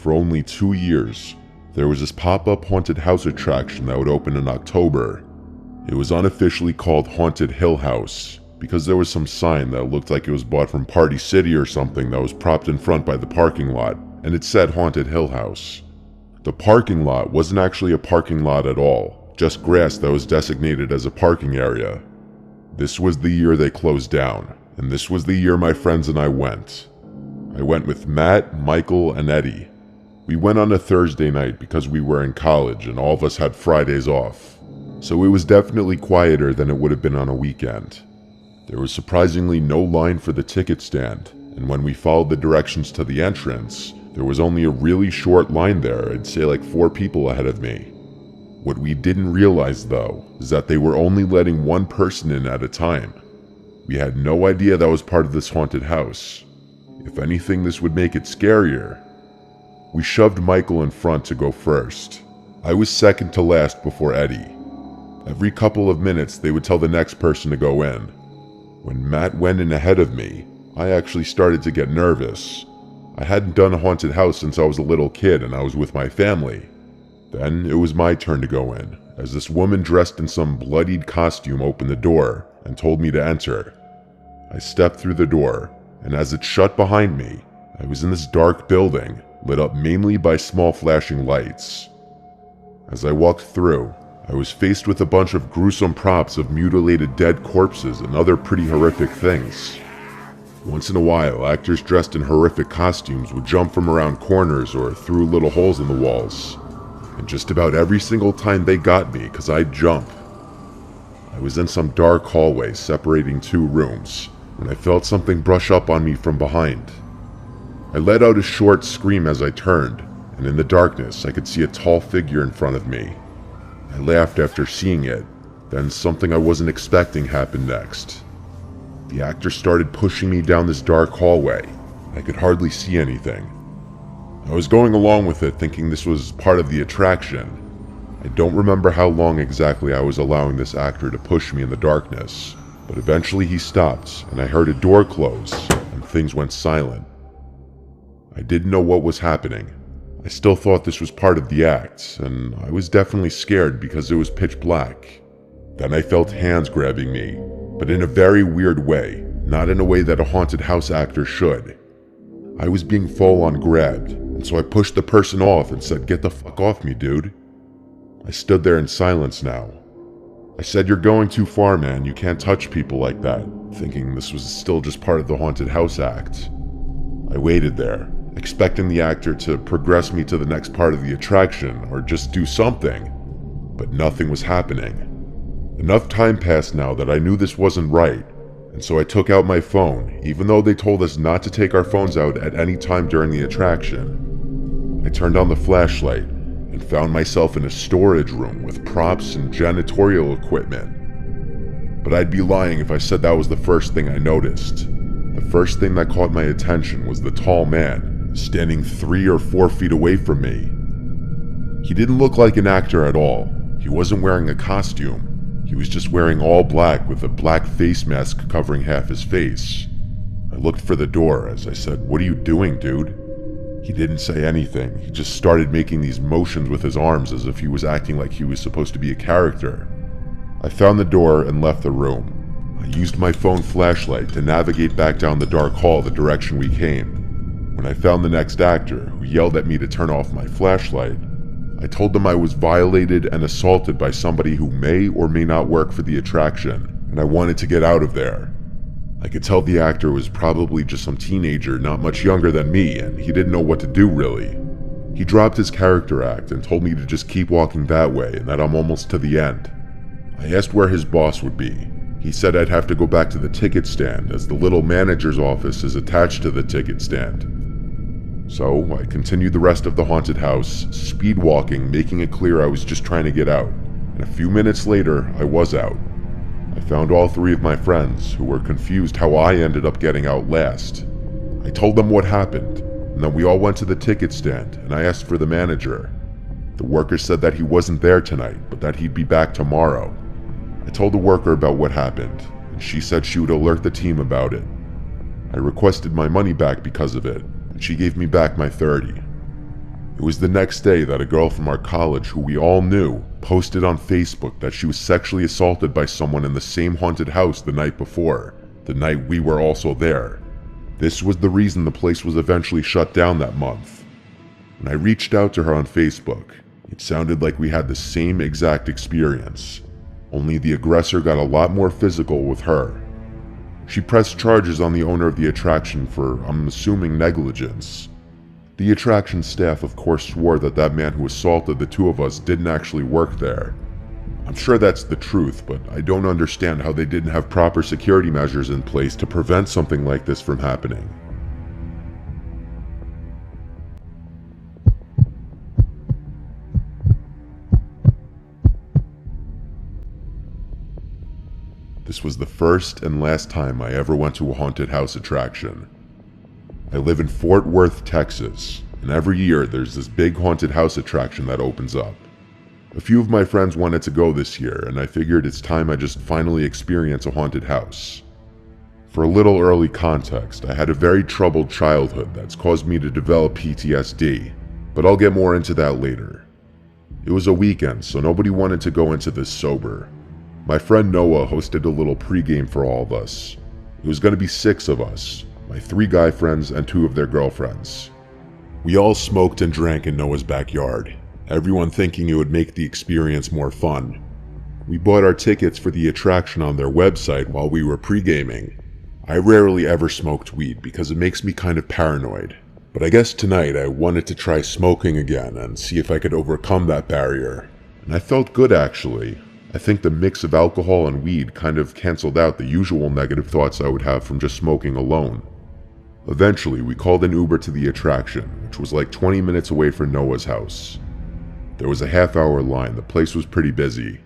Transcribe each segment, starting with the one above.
For only 2 years, there was this pop-up haunted house attraction that would open in October. It was unofficially called Haunted Hill House because there was some sign that looked like it was bought from Party City or something that was propped in front by the parking lot, and it said Haunted Hill House. The parking lot wasn't actually a parking lot at all, just grass that was designated as a parking area. This was the year they closed down, and this was the year my friends and I went. I went with Matt, Michael, and Eddie. We went on a Thursday night because we were in college and all of us had Fridays off, so it was definitely quieter than it would have been on a weekend. There was surprisingly no line for the ticket stand, and when we followed the directions to the entrance, there was only a really short line there. I'd say like 4 people ahead of me. What we didn't realize though, is that they were only letting one person in at a time. We had no idea that was part of this haunted house. If anything, this would make it scarier. We shoved Michael in front to go first. I was second to last before Eddie. Every couple of minutes they would tell the next person to go in. When Matt went in ahead of me, I actually started to get nervous. I hadn't done a haunted house since I was a little kid and I was with my family. Then it was my turn to go in, as this woman dressed in some bloodied costume opened the door and told me to enter. I stepped through the door, and as it shut behind me, I was in this dark building, lit up mainly by small flashing lights. As I walked through, I was faced with a bunch of gruesome props of mutilated dead corpses and other pretty horrific things. Once in a while, actors dressed in horrific costumes would jump from around corners or through little holes in the walls. And just about every single time they got me because I'd jump. I was in some dark hallway separating 2 rooms when I felt something brush up on me from behind. I let out a short scream as I turned, and in the darkness I could see a tall figure in front of me. I laughed after seeing it, then something I wasn't expecting happened next. The actor started pushing me down this dark hallway. I could hardly see anything. I was going along with it thinking this was part of the attraction. I don't remember how long exactly I was allowing this actor to push me in the darkness, but eventually he stopped and I heard a door close and things went silent. I didn't know what was happening. I still thought this was part of the act, and I was definitely scared because it was pitch black. Then I felt hands grabbing me, but in a very weird way, not in a way that a haunted house actor should. I was being full-on grabbed, and so I pushed the person off and said, "Get the fuck off me, dude." I stood there in silence now. I said, "You're going too far, man. You can't touch people like that," thinking this was still just part of the haunted house act. I waited there, expecting the actor to progress me to the next part of the attraction or just do something, but nothing was happening. Enough time passed now that I knew this wasn't right, and so I took out my phone, even though they told us not to take our phones out at any time during the attraction. I turned on the flashlight and found myself in a storage room with props and janitorial equipment. But I'd be lying if I said that was the first thing I noticed. The first thing that caught my attention was the tall man, standing 3 or 4 feet away from me. He didn't look like an actor at all. He wasn't wearing a costume. He was just wearing all black with a black face mask covering half his face. I looked for the door as I said, "What are you doing, dude?" He didn't say anything. He just started making these motions with his arms as if he was acting like he was supposed to be a character. I found the door and left the room. I used my phone flashlight to navigate back down the dark hall the direction we came. When I found the next actor, who yelled at me to turn off my flashlight, I told them I was violated and assaulted by somebody who may or may not work for the attraction, and I wanted to get out of there. I could tell the actor was probably just some teenager not much younger than me, and he didn't know what to do really. He dropped his character act and told me to just keep walking that way and that I'm almost to the end. I asked where his boss would be. He said I'd have to go back to the ticket stand as the little manager's office is attached to the ticket stand. So I continued the rest of the haunted house, speed walking, making it clear I was just trying to get out, and a few minutes later I was out. I found all 3 of my friends, who were confused how I ended up getting out last. I told them what happened, and then we all went to the ticket stand and I asked for the manager. The worker said that he wasn't there tonight, but that he'd be back tomorrow. I told the worker about what happened, and she said she would alert the team about it. I requested my money back because of it, and she gave me back my 30. It was the next day that a girl from our college who we all knew posted on Facebook that she was sexually assaulted by someone in the same haunted house the night before, the night we were also there. This was the reason the place was eventually shut down that month. When I reached out to her on Facebook, it sounded like we had the same exact experience, only the aggressor got a lot more physical with her. She pressed charges on the owner of the attraction for, I'm assuming, negligence. The attraction staff of course swore that that man who assaulted the two of us didn't actually work there. I'm sure that's the truth, but I don't understand how they didn't have proper security measures in place to prevent something like this from happening. This was the first and last time I ever went to a haunted house attraction. I live in Fort Worth, Texas, and every year there's this big haunted house attraction that opens up. A few of my friends wanted to go this year, and I figured it's time I just finally experience a haunted house. For a little early context, I had a very troubled childhood that's caused me to develop PTSD, but I'll get more into that later. It was a weekend, so nobody wanted to go into this sober. My friend Noah hosted a little pregame for all of us. It was going to be 6 of us, my 3 guy friends and 2 of their girlfriends. We all smoked and drank in Noah's backyard, everyone thinking it would make the experience more fun. We bought our tickets for the attraction on their website while we were pre-gaming. I rarely ever smoked weed because it makes me kind of paranoid, but I guess tonight I wanted to try smoking again and see if I could overcome that barrier. And I felt good actually. I think the mix of alcohol and weed kind of canceled out the usual negative thoughts I would have from just smoking alone. Eventually, we called an Uber to the attraction, which was like 20 minutes away from Noah's house. There was a half-hour line, the place was pretty busy.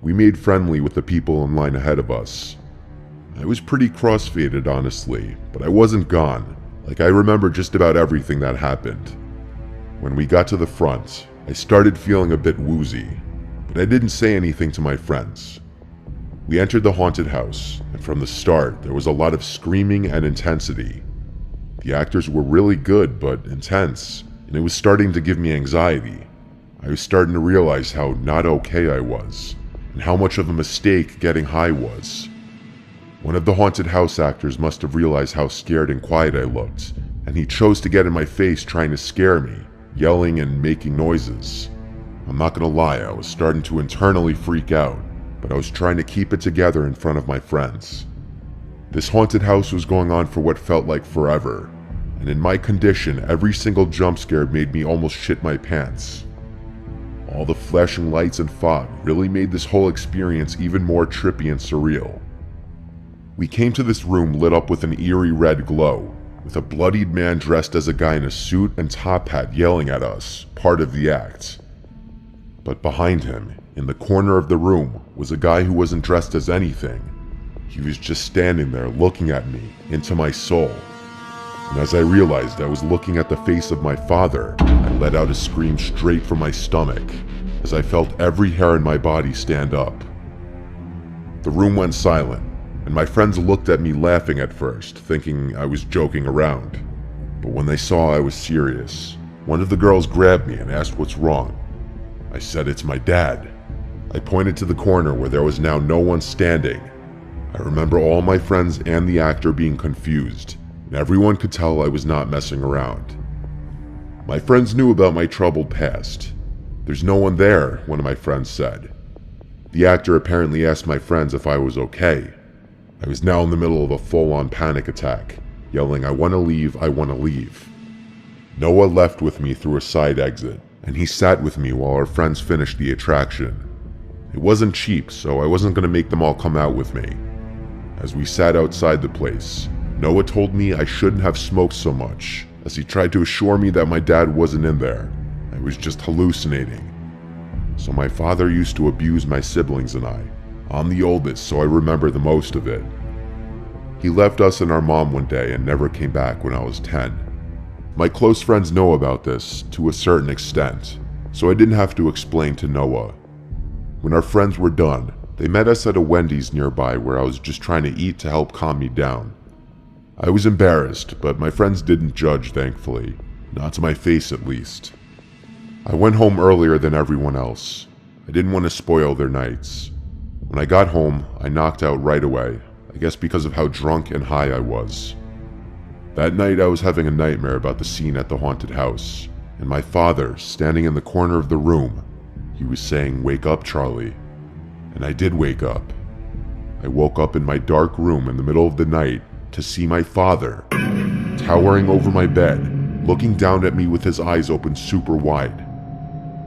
We made friendly with the people in line ahead of us. I was pretty cross-faded honestly, but I wasn't gone. Like I remember just about everything that happened. When we got to the front, I started feeling a bit woozy, but I didn't say anything to my friends. We entered the haunted house, and from the start, there was a lot of screaming and intensity. The actors were really good, but intense, and it was starting to give me anxiety. I was starting to realize how not okay I was, and how much of a mistake getting high was. One of the haunted house actors must have realized how scared and quiet I looked, and he chose to get in my face trying to scare me, yelling and making noises. I'm not gonna lie, I was starting to internally freak out, but I was trying to keep it together in front of my friends. This haunted house was going on for what felt like forever, and in my condition, every single jump scare made me almost shit my pants. All the flashing lights and fog really made this whole experience even more trippy and surreal. We came to this room lit up with an eerie red glow, with a bloodied man dressed as a guy in a suit and top hat yelling at us, part of the act. But behind him, in the corner of the room, was a guy who wasn't dressed as anything. He was just standing there looking at me, into my soul. And as I realized I was looking at the face of my father, I let out a scream straight from my stomach, as I felt every hair in my body stand up. The room went silent, and my friends looked at me laughing at first, thinking I was joking around. But when they saw I was serious, one of the girls grabbed me and asked what's wrong. I said it's my dad. I pointed to the corner where there was now no one standing. I remember all my friends and the actor being confused, and everyone could tell I was not messing around. My friends knew about my troubled past. "There's no one there," one of my friends said. The actor apparently asked my friends if I was okay. I was now in the middle of a full-on panic attack, yelling, "I want to leave, I want to leave." Noah left with me through a side exit, and he sat with me while our friends finished the attraction. It wasn't cheap, so I wasn't going to make them all come out with me. As we sat outside the place, Noah told me I shouldn't have smoked so much, as he tried to assure me that my dad wasn't in there. I was just hallucinating. So my father used to abuse my siblings and I. I'm the oldest, so I remember the most of it. He left us and our mom one day and never came back when I was 10. My close friends know about this to a certain extent, so I didn't have to explain to Noah. When our friends were done, they met us at a Wendy's nearby where I was just trying to eat to help calm me down. I was embarrassed, but my friends didn't judge, thankfully. Not to my face, at least. I went home earlier than everyone else. I didn't want to spoil their nights. When I got home, I knocked out right away, I guess because of how drunk and high I was. That night I was having a nightmare about the scene at the haunted house, and my father, standing in the corner of the room, he was saying, "Wake up, Charlie." And I did wake up. I woke up in my dark room in the middle of the night to see my father, towering over my bed, looking down at me with his eyes open super wide.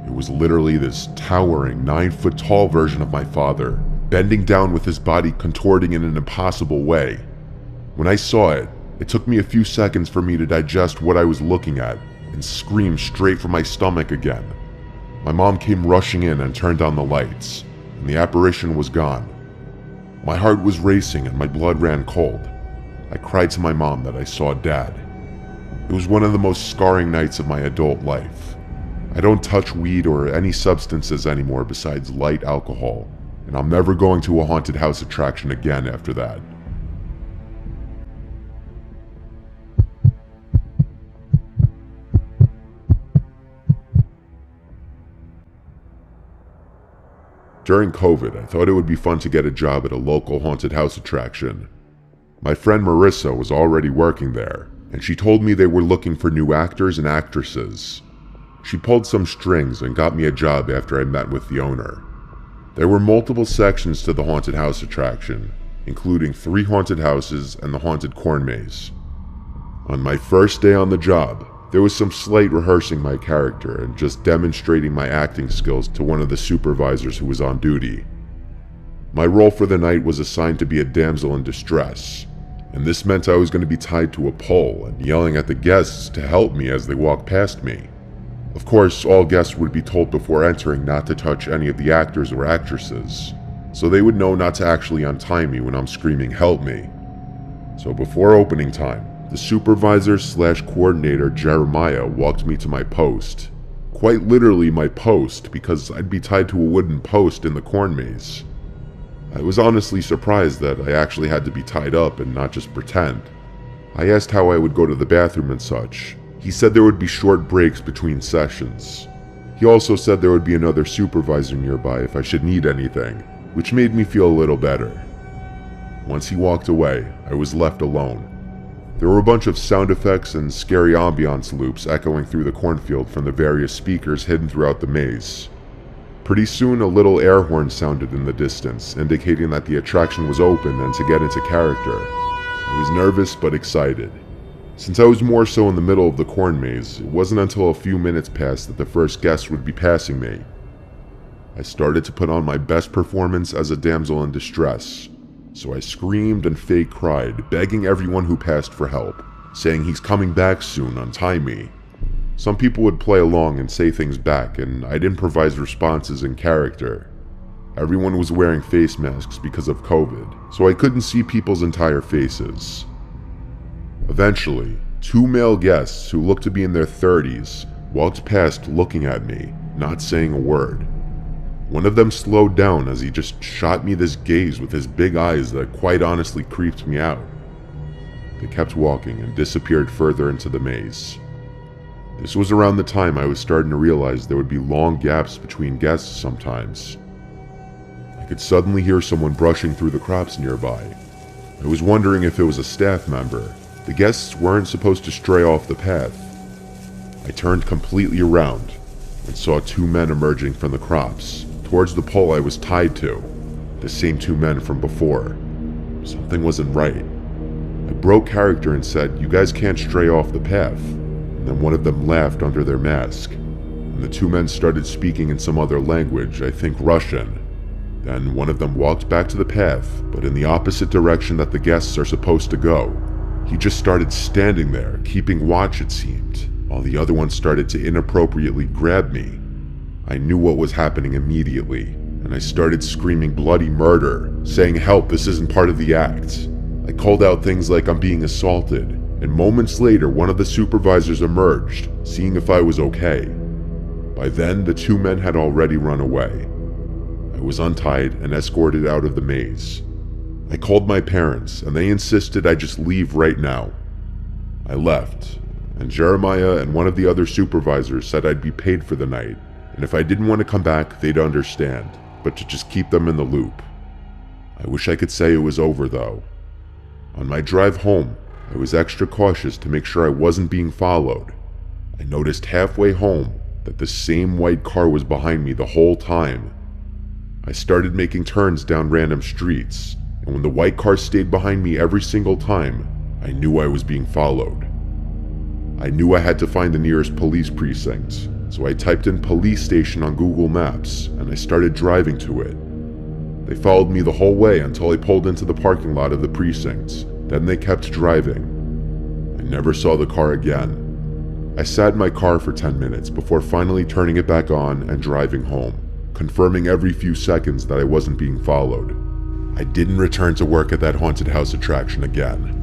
It was literally this towering 9-foot-tall version of my father, bending down with his body contorting in an impossible way. When I saw it, it took me a few seconds for me to digest what I was looking at and scream straight from my stomach again. My mom came rushing in and turned on the lights, and the apparition was gone. My heart was racing and my blood ran cold. I cried to my mom that I saw Dad. It was one of the most scarring nights of my adult life. I don't touch weed or any substances anymore besides light alcohol, and I'm never going to a haunted house attraction again after that. During COVID, I thought it would be fun to get a job at a local haunted house attraction. My friend Marissa was already working there, and she told me they were looking for new actors and actresses. She pulled some strings and got me a job after I met with the owner. There were multiple sections to the haunted house attraction, including 3 haunted houses and the haunted corn maze. On my first day on the job, there was some slight rehearsing my character and just demonstrating my acting skills to one of the supervisors who was on duty. My role for the night was assigned to be a damsel in distress, and this meant I was going to be tied to a pole and yelling at the guests to help me as they walked past me. Of course, all guests would be told before entering not to touch any of the actors or actresses, so they would know not to actually untie me when I'm screaming, "Help me." So before opening time, the supervisor/coordinator Jeremiah walked me to my post. Quite literally my post, because I'd be tied to a wooden post in the corn maze. I was honestly surprised that I actually had to be tied up and not just pretend. I asked how I would go to the bathroom and such. He said there would be short breaks between sessions. He also said there would be another supervisor nearby if I should need anything, which made me feel a little better. Once he walked away, I was left alone. There were a bunch of sound effects and scary ambiance loops echoing through the cornfield from the various speakers hidden throughout the maze. Pretty soon, a little air horn sounded in the distance, indicating that the attraction was open and to get into character. I was nervous but excited. Since I was more so in the middle of the corn maze, it wasn't until a few minutes passed that the first guest would be passing me. I started to put on my best performance as a damsel in distress, so I screamed and fake cried, begging everyone who passed for help, saying he's coming back soon, untie me. Some people would play along and say things back, and I'd improvise responses in character. Everyone was wearing face masks because of COVID, so I couldn't see people's entire faces. Eventually, 2 male guests who looked to be in their 30s walked past looking at me, not saying a word. One of them slowed down as he just shot me this gaze with his big eyes that quite honestly creeped me out. They kept walking and disappeared further into the maze. This was around the time I was starting to realize there would be long gaps between guests sometimes. I could suddenly hear someone brushing through the crops nearby. I was wondering if it was a staff member. The guests weren't supposed to stray off the path. I turned completely around and saw 2 men emerging from the crops, towards the pole I was tied to, the same 2 men from before. Something wasn't right. I broke character and said, "You guys can't stray off the path." And then one of them laughed under their mask, and the 2 men started speaking in some other language, I think Russian. Then one of them walked back to the path, but in the opposite direction that the guests are supposed to go. He just started standing there, keeping watch it seemed, while the other one started to inappropriately grab me. I knew what was happening immediately, and I started screaming bloody murder, saying, "Help, this isn't part of the act." I called out things like I'm being assaulted, and moments later one of the supervisors emerged, seeing if I was okay. By then, the 2 men had already run away. I was untied and escorted out of the maze. I called my parents, and they insisted I just leave right now. I left, and Jeremiah and one of the other supervisors said I'd be paid for the night, and if I didn't want to come back, they'd understand, but to just keep them in the loop. I wish I could say it was over though. On my drive home, I was extra cautious to make sure I wasn't being followed. I noticed halfway home that the same white car was behind me the whole time. I started making turns down random streets, and when the white car stayed behind me every single time, I knew I was being followed. I knew I had to find the nearest police precinct, so I typed in police station on Google Maps and I started driving to it. They followed me the whole way until I pulled into the parking lot of the precinct. Then they kept driving. I never saw the car again. I sat in my car for 10 minutes before finally turning it back on and driving home, confirming every few seconds that I wasn't being followed. I didn't return to work at that haunted house attraction again.